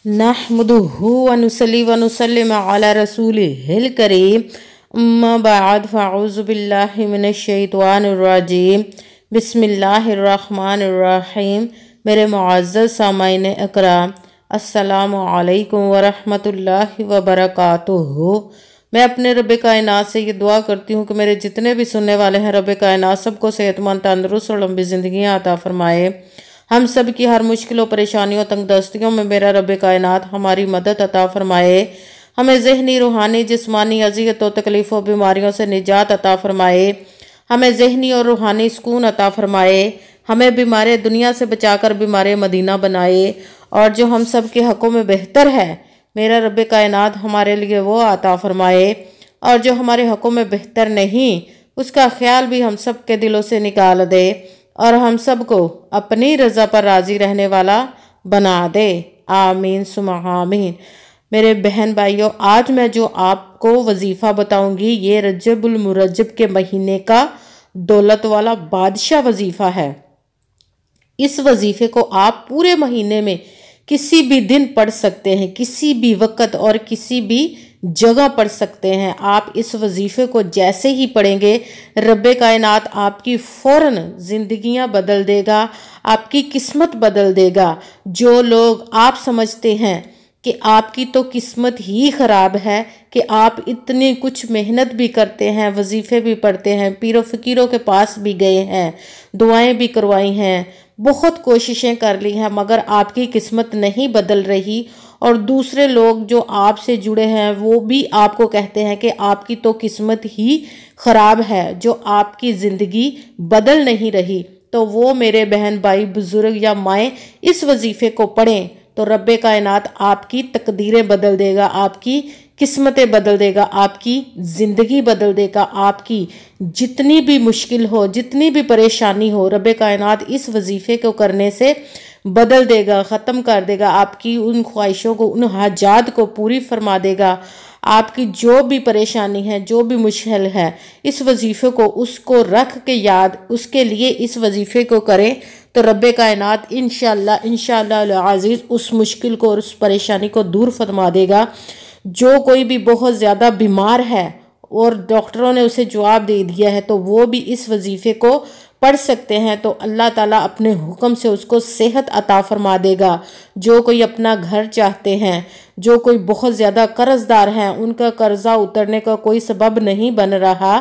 नहमदुहु व नुसल्ली व नुसल्लिम अला रसूलिहिल करीम अम्मा बाद फ़अऊज़ु बिल्लाहि मिनश शैतानिर रजीम बिस्मिल्लाहिर्रहमानिर रहीम। मेरे मुअज़्ज़ज़ सामाईन इकराम, अस्सलामु अलैकुम व रहमतुल्लाहि व बरकातुहू। मैं अपने रब कायनात से ये दुआ करती हूँ कि मेरे जितने भी सुनने वाले हैं रब कायनात सबको सेहतमंद, तंदुरुस्त और लंबी ज़िंदगियाँ अता फरमाए। हम सब की हर मुश्किलों, परेशानियों, तंगदस्तियों में मेरा रब कायनात हमारी मदद अता फरमाए। हमें ज़हनी, रूहानी, जिस्मानी अज़ियतों, तकलीफ़ों, बीमारियों से निजात अता फरमाए। हमें ज़हनी और रूहानी सुकून अता फरमाए। हमें बीमार दुनिया से बचाकर बीमार मदीना बनाए। और जो हम सब के हक़ों में बेहतर है मेरा रब कायनात हमारे लिए वो अता फरमाए। और जो हमारे हक़ों में बेहतर नहीं उसका ख्याल भी हम सब के दिलों से निकाल दे और हम सबको अपनी रज़ा पर राज़ी रहने वाला बना दे। आमीन सुमा आमीन। मेरे बहन भाइयों, आज मैं जो आपको वजीफ़ा बताऊंगी ये रजबुल मुरज्जब के महीने का दौलत वाला बादशाह वजीफ़ा है। इस वजीफ़े को आप पूरे महीने में किसी भी दिन पढ़ सकते हैं, किसी भी वक़्त और किसी भी जगह पढ़ सकते हैं। आप इस वजीफ़े को जैसे ही पढ़ेंगे रब्बे कायनात आपकी फ़ौरन ज़िंदगियां बदल देगा, आपकी किस्मत बदल देगा। जो लोग आप समझते हैं कि आपकी तो किस्मत ही ख़राब है कि आप इतनी कुछ मेहनत भी करते हैं, वजीफ़े भी पढ़ते हैं, पीरों फ़कीरों के पास भी गए हैं, दुआएं भी करवाई हैं, बहुत कोशिशें कर ली हैं, मगर आपकी किस्मत नहीं बदल रही। और दूसरे लोग जो आपसे जुड़े हैं वो भी आपको कहते हैं कि आपकी तो किस्मत ही ख़राब है, जो आपकी ज़िंदगी बदल नहीं रही। तो वो मेरे बहन भाई, बुज़ुर्ग या माएँ इस वजीफ़े को पढ़ें तो रब्बे कायनात आपकी तकदीरें बदल देगा, आपकी किस्मतें बदल देगा, आपकी ज़िंदगी बदल देगा। आपकी जितनी भी मुश्किल हो, जितनी भी परेशानी हो, रब्बे कायनात इस वजीफ़े को करने से बदल देगा, ख़त्म कर देगा। आपकी उन ख्वाहिशों को, उन हाजात को पूरी फरमा देगा। आपकी जो भी परेशानी है, जो भी मुश्किल है, इस वजीफ़े को उसको रख के याद, उसके लिए इस वजीफ़े को करें तो रब्बे कायनात इंशाअल्लाह अज़ीज़ उस मुश्किल को और उस परेशानी को दूर फरमा देगा। जो कोई भी बहुत ज़्यादा बीमार है और डॉक्टरों ने उसे जवाब दे दिया है तो वो भी इस वजीफ़े को पढ़ सकते हैं तो अल्लाह ताला अपने हुक्म से उसको सेहत अता फरमा देगा। जो कोई अपना घर चाहते हैं, जो कोई बहुत ज़्यादा कर्ज़दार हैं, उनका कर्ज़ा उतरने का कोई सबब नहीं बन रहा,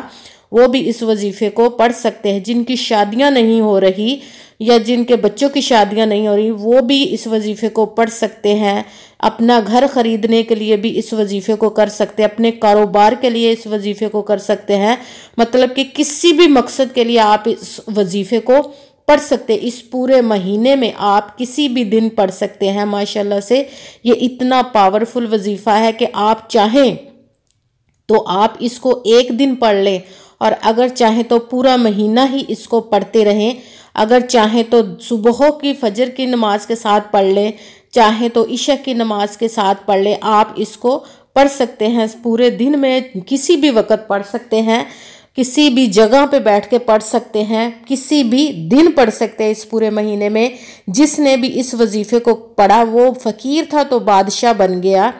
वो भी इस वजीफ़े को पढ़ सकते हैं। जिनकी शादियां नहीं हो रही या जिनके बच्चों की शादियां नहीं हो रही वो भी इस वजीफ़े को पढ़ सकते हैं। अपना घर ख़रीदने के लिए भी इस वजीफ़े को कर सकते हैं, अपने कारोबार के लिए इस वजीफ़े को कर सकते हैं। मतलब कि किसी भी मकसद के लिए आप इस वजीफ़े को पढ़ सकते हैं। इस पूरे महीने में आप किसी भी दिन पढ़ सकते हैं। माशाल्लाह से ये इतना पावरफुल वजीफ़ा है कि आप चाहें तो आप इसको एक दिन पढ़ लें और अगर चाहें तो पूरा महीना ही इसको पढ़ते रहें। अगर चाहें तो सुबह की फजर की नमाज के साथ पढ़ लें, चाहें तो इशा की नमाज के साथ पढ़ लें। आप इसको पढ़ सकते हैं, पूरे दिन में किसी भी वक़्त पढ़ सकते हैं, किसी भी जगह पे बैठ के पढ़ सकते हैं, किसी भी दिन पढ़ सकते हैं इस पूरे महीने में। जिसने भी इस वजीफ़े को पढ़ा वो फ़कीर था तो बादशाह बन गया।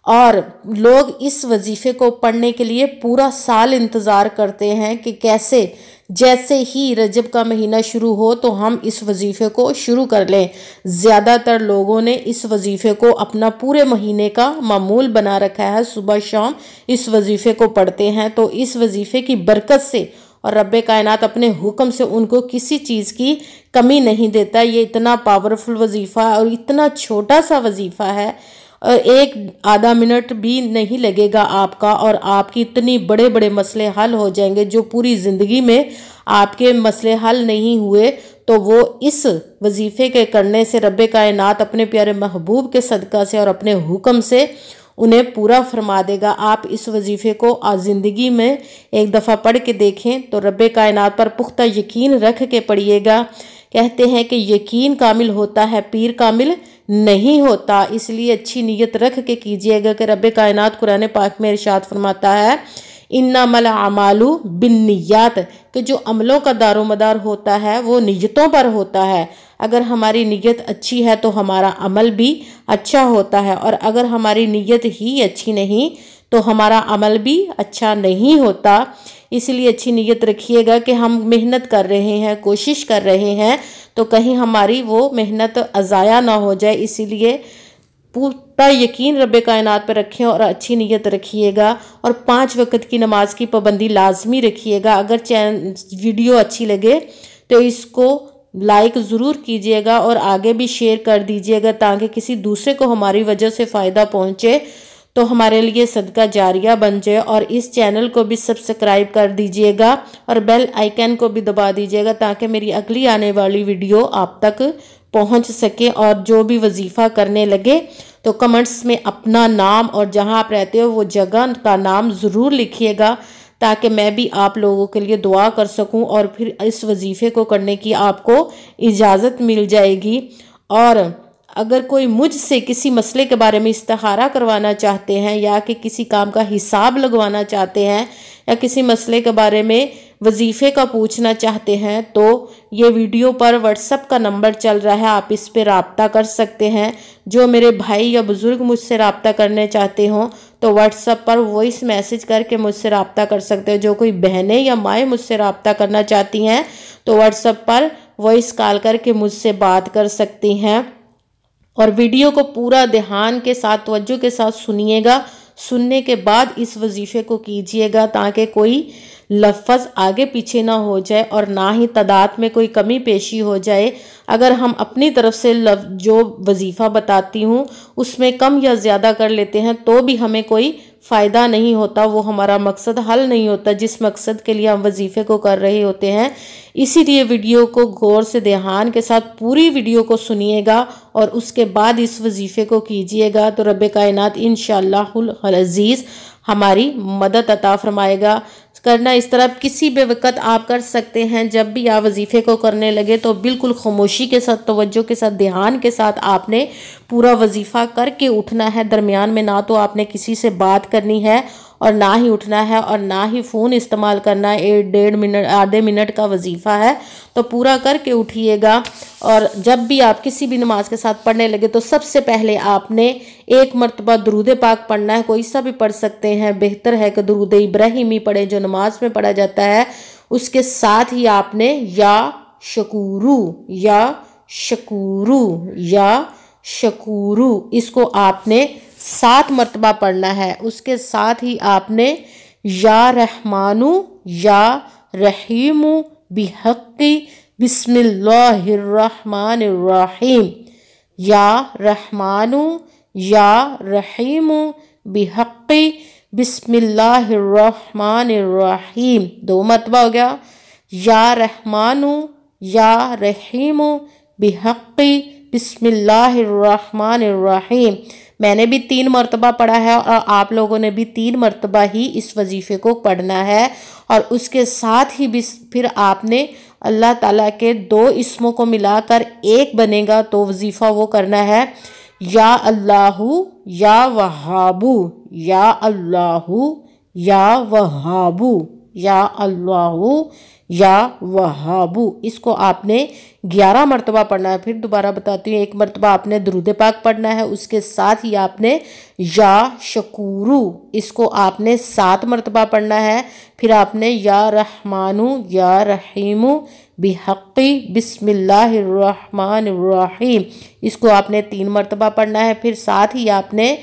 और लोग इस वजीफ़े को पढ़ने के लिए पूरा साल इंतज़ार करते हैं कि कैसे जैसे ही रजब का महीना शुरू हो तो हम इस वजीफ़े को शुरू कर लें। ज़्यादातर लोगों ने इस वजीफ़े को अपना पूरे महीने का मामूल बना रखा है, सुबह शाम इस वजीफ़े को पढ़ते हैं। तो इस वजीफ़े की बरकत से और रब्बे कायनात अपने हुक्म से उनको किसी चीज़ की कमी नहीं देता। ये इतना पावरफुल वजीफ़ा और इतना छोटा सा वजीफ़ा है, एक आधा मिनट भी नहीं लगेगा आपका और आपकी इतनी बड़े बड़े मसले हल हो जाएंगे। जो पूरी ज़िंदगी में आपके मसले हल नहीं हुए तो वो इस वजीफ़े के करने से रब्बे कायनात अपने प्यारे महबूब के सदका से और अपने हुक्म से उन्हें पूरा फरमा देगा। आप इस वजीफ़े को ज़िंदगी में एक दफ़ा पढ़ के देखें तो रब्बे कायनात पर पुख्ता यकीन रख के पढ़िएगा। कहते हैं कि यकीन कामिल होता है, पीर कामिल नहीं होता। इसलिए अच्छी नीयत रख के कीजिएगा कि रब्बे कायनात कुरान पाक में इरशाद फरमाता है इन्नमल अमालु बिन्नियात, कि जो अमलों का दारोमदार होता है वो नियतों पर होता है। اگر ہماری نیت اچھی ہے تو ہمارا عمل بھی اچھا ہوتا ہے، اور اگر ہماری نیت ہی اچھی نہیں تو ہمارا عمل بھی اچھا نہیں ہوتا۔ اس لیے اچھی نیت رکھیے گا کہ ہم محنت کر رہے ہیں، کوشش کر رہے ہیں، تو کہیں ہماری وہ محنت ضائع نہ ہو جائے۔ اسی لیے پورا یقین رب کائنات پہ رکھیں اور اچھی نیت رکھیے گا، اور 5 وقت کی نماز کی پابندی لازمی رکھیے گا۔ اگر ویڈیو اچھی لگے تو اس کو لائک ضرور کیجیے گا اور آگے بھی شیئر کر دیجیے گا، تاکہ کسی دوسرے کو ہماری وجہ سے فائدہ پہنچے تو ہمارے لیے صدقہ جاریہ بن جائے۔ اور اس چینل کو بھی سبسکرائب کر دیجیے گا اور بیل آئیکن کو بھی دبا دیجیے گا، تاکہ میری اگلی آنے والی ویڈیو آپ تک پہنچ سکے۔ اور جو بھی وظیفہ کرنے لگے تو کمنٹس میں اپنا نام اور جہاں آپ رہتے ہو وہ جگہ کا نام ضرور لکھیے گا، تاکہ میں بھی آپ لوگوں کے لیے دعا کر سکوں، اور پھر اس وظیفے کو کرنے کی آپ کو اجازت مل جائے گی۔ اور اگر کوئی مجھ سے کسی مسئلے کے بارے میں استخارہ کروانا چاہتے ہیں، یا کہ کسی کام کا حساب لگوانا چاہتے ہیں، یا کسی مسئلے کے بارے میں وظیفے کا پوچھنا چاہتے ہیں، تو یہ ویڈیو پر واٹس ایپ کا نمبر چل رہا ہے، آپ اس پہ رابطہ کر سکتے ہیں۔ جو میرے بھائی یا بزرگ مجھ سے رابطہ کرنے چاہتے ہوں تو واٹس ایپ پر وائس میسج کر کے مجھ سے رابطہ کر سکتے ہیں۔ جو کوئی بہنیں یا مائیں مجھ سے رابطہ کرنا چاہتی ہیں تو واٹس ایپ پر وائس کال کر کے مجھ سے بات کر سکتی ہیں۔ اور ویڈیو کو پورا دھیان کے ساتھ، توجہ کے ساتھ سنیے گا، سننے کے بعد اس وظیفے کو کیجیے گا، تاکہ کوئی لفظ آگے پیچھے نہ ہو جائے اور نہ ہی تعداد میں کوئی کمی پیشی ہو جائے۔ اگر ہم اپنی طرف سے جو وظیفہ بتاتی ہوں اس میں کم یا زیادہ کر لیتے ہیں تو بھی ہمیں کوئی فائدہ نہیں ہوتا، وہ ہمارا مقصد حل نہیں ہوتا جس مقصد کے لیے ہم وظیفے کو کر رہے ہوتے ہیں۔ اسی لیے ویڈیو کو غور سے دھیان کے ساتھ پوری ویڈیو کو سنیے گا اور اس کے بعد اس وظیفے کو کیجیے گا، تو رب کائنات انشاءاللہ العزیز ہماری مدد عطا فرمائے گا۔ کرنا اس طرح کسی بھی وقت آپ کر سکتے ہیں، جب بھی آپ وظیفے کو کرنے لگے تو بالکل خاموشی کے ساتھ، توجہ کے ساتھ، دھیان کے ساتھ آپ نے پورا وظیفہ کر کے اٹھنا ہے۔ درمیان میں نہ تو آپ نے کسی سے بات کرنی ہے اور نہ ہی اٹھنا ہے اور نہ ہی فون استعمال کرنا ہے۔ 1.5 منٹ کا وظیفہ ہے تو پورا کر کے اٹھیے گا۔ اور جب بھی آپ کسی بھی نماز کے ساتھ پڑھنے لگے تو سب سے پہلے آپ نے 1 مرتبہ درود پاک پڑھنا ہے، کوئی سا بھی پڑھ سکتے ہیں، بہتر ہے کہ درود ابراہیمی پڑھیں جو نماز میں پڑھا جاتا ہے۔ اس کے ساتھ ہی آپ نے یا شکورو یا شکورو یا شکورو اس کو آپ نے 7 مرتبہ پڑھنا ہے۔ اس کے ساتھ ہی آپ نے یا رحمانو یا رحیمو بحقی بسم اللہ الرحمن الرحیم، یا رحمانو یا رحیمو بحقی بسم اللہ الرحمن الرحیم، 2 مرتبہ ہو گیا۔ یا رحمانو یا رحیمو بحقی بسم اللہ الرحمن الرحیم، میں نے بھی 3 مرتبہ پڑھا ہے اور آپ لوگوں نے بھی 3 مرتبہ ہی اس وظیفے کو پڑھنا ہے۔ اور اس کے ساتھ ہی پھر آپ نے اللہ تعالیٰ کے 2 اسموں کو ملا کر ایک بنے گا تو وظیفہ وہ کرنا ہے، یا اللہ یا وہابو، یا اللہ یا وہابو، یا اللہ یا وہابو، اس کو آپ نے 11 مرتبہ پڑھنا ہے۔ پھر دوبارہ بتاتی ہوں، 1 مرتبہ آپ نے درود پاک پڑھنا ہے، اس کے ساتھ ہی آپ نے یا شکورو اس کو آپ نے 7 مرتبہ پڑھنا ہے۔ پھر آپ نے یا رحمانو یا رحیمو بحقی بسم اللہ الرحمن الرحیم اس کو آپ نے 3 مرتبہ پڑھنا ہے۔ پھر ساتھ ہی آپ نے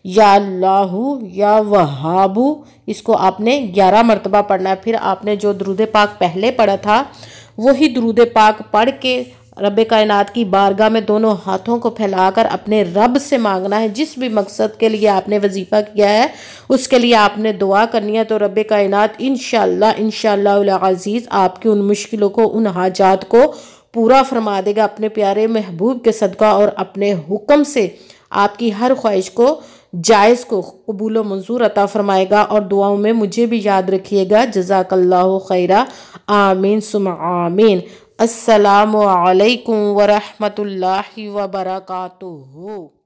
یا اللہ یا وہابو اس کو آپ نے 11 مرتبہ پڑھنا ہے۔ پھر آپ نے جو درود پاک پہلے پڑھا تھا وہی درود پاک پڑھ کے رب کائنات کی بارگاہ میں دونوں ہاتھوں کو پھیلا کر اپنے رب سے مانگنا ہے۔ جس بھی مقصد کے لیے آپ نے وظیفہ کیا ہے اس کے لیے آپ نے دعا کرنی ہے، تو رب کائنات انشاءاللہ العزیز آپ کی ان مشکلوں کو، ان حاجات کو پورا فرما دے گا اپنے پیارے محبوب کے صدقہ، اور اپنے حکم سے آپ کی ہر خواہش کو، جائز کو قبول و منظور عطا فرمائے گا۔ اور دعاؤں میں مجھے بھی یاد رکھیے گا۔ جزاک اللہ خیرہ، آمین ثم آمین۔ السلام علیکم ورحمۃ اللہ وبرکاتہ۔